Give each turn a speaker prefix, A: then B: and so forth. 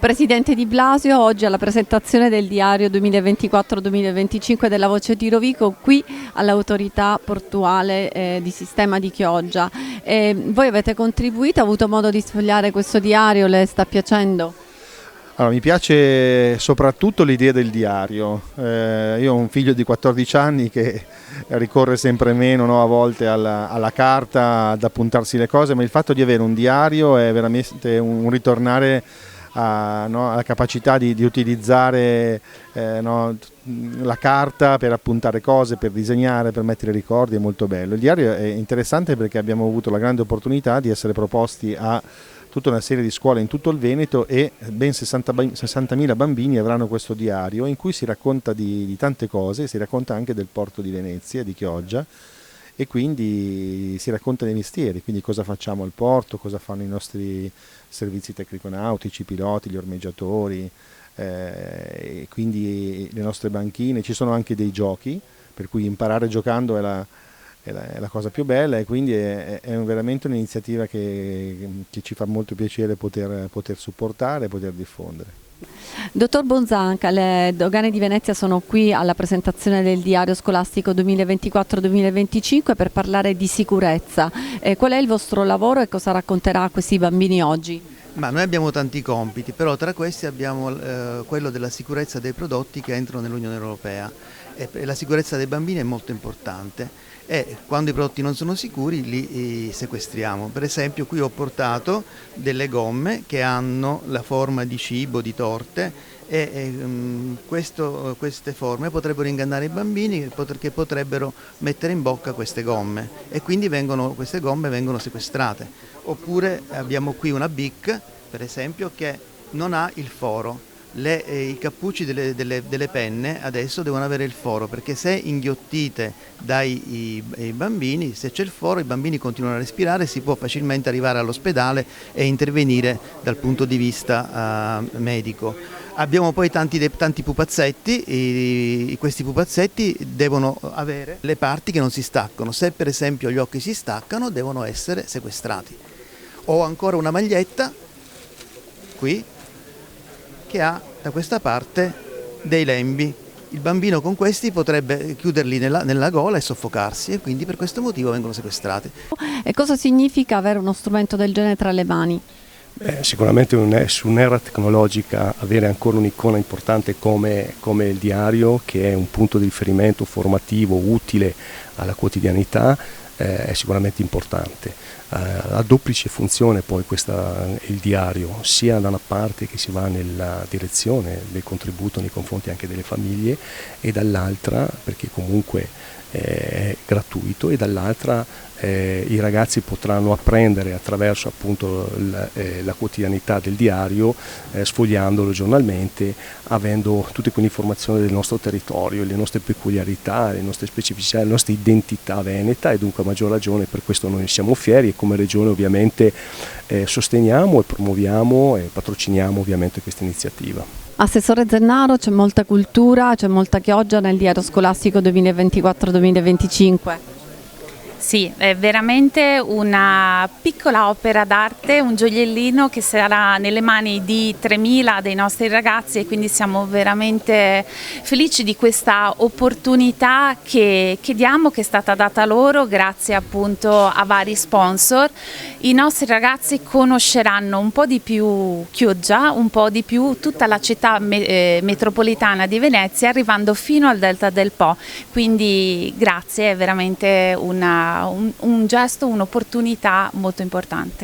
A: Presidente Di Blasio, oggi alla presentazione del diario 2024-2025 della Voce di Rovigo qui all'autorità portuale di Sistema di Chioggia. Voi avete contribuito, ha avuto modo di sfogliare questo diario, le sta piacendo?
B: Allora, mi piace soprattutto l'idea del diario. Io ho un figlio di 14 anni che ricorre sempre meno, no, a volte alla carta, ad appuntarsi le cose, ma il fatto di avere un diario è veramente un ritornare alla capacità di utilizzare la carta per appuntare cose, per disegnare, per mettere ricordi, è molto bello. Il diario è interessante perché abbiamo avuto la grande opportunità di essere proposti a tutta una serie di scuole in tutto il Veneto e ben 60.000 bambini avranno questo diario in cui si racconta di tante cose, si racconta anche del porto di Venezia, di Chioggia, e quindi si racconta dei mestieri, quindi cosa facciamo al porto, cosa fanno i nostri servizi tecnico-nautici, i piloti, gli ormeggiatori, e quindi le nostre banchine. Ci sono anche dei giochi, per cui imparare giocando è la cosa più bella, e quindi è veramente un'iniziativa che ci fa molto piacere poter supportare e poter diffondere.
A: Dottor Bonzanca, le dogane di Venezia sono qui alla presentazione del diario scolastico 2024-2025 per parlare di sicurezza. Qual è il vostro lavoro e cosa racconterà a questi bambini oggi?
C: Ma noi abbiamo tanti compiti, però tra questi abbiamo quello della sicurezza dei prodotti che entrano nell'Unione Europea, e la sicurezza dei bambini è molto importante, e quando i prodotti non sono sicuri li sequestriamo. Per esempio qui ho portato delle gomme che hanno la forma di cibo, di torte, e queste forme potrebbero ingannare i bambini che potrebbero mettere in bocca queste gomme, e quindi queste gomme vengono sequestrate. Oppure abbiamo qui una BIC, per esempio, che non ha il foro. I cappucci delle penne adesso devono avere il foro, perché se inghiottite dai bambini, se c'è il foro, i bambini continuano a respirare e si può facilmente arrivare all'ospedale e intervenire dal punto di vista medico. Abbiamo poi tanti pupazzetti, questi pupazzetti devono avere le parti che non si staccano. Se per esempio gli occhi si staccano, devono essere sequestrati. Ho ancora una maglietta qui che ha da questa parte dei lembi. Il bambino con questi potrebbe chiuderli nella gola e soffocarsi, e quindi per questo motivo vengono sequestrati.
A: E cosa significa avere uno strumento del genere tra le mani?
D: Sicuramente su un'era tecnologica avere ancora un'icona importante come il diario, che è un punto di riferimento formativo utile alla quotidianità, è sicuramente importante. Ha duplice funzione poi il diario, sia da una parte che si va nella direzione del contributo nei confronti anche delle famiglie, e dall'altra perché comunque è gratuito, e dall'altra i ragazzi potranno apprendere attraverso appunto la quotidianità del diario, sfogliandolo giornalmente, avendo tutte quelle informazioni del nostro territorio, le nostre peculiarità, le nostre specificità, le nostre identità veneta, e dunque a maggior ragione per questo noi siamo fieri, e come Regione ovviamente sosteniamo e promuoviamo e patrociniamo ovviamente questa iniziativa.
A: Assessore Zennaro, c'è molta cultura, c'è molta Chioggia nel diario scolastico 2024-2025.
E: Sì, è veramente una piccola opera d'arte, un gioiellino che sarà nelle mani di 3.000 dei nostri ragazzi, e quindi siamo veramente felici di questa opportunità che diamo, che è stata data loro grazie appunto a vari sponsor. I nostri ragazzi conosceranno un po' di più Chioggia, un po' di più tutta la città metropolitana di Venezia, arrivando fino al Delta del Po, quindi grazie, è veramente un gesto, un'opportunità molto importante.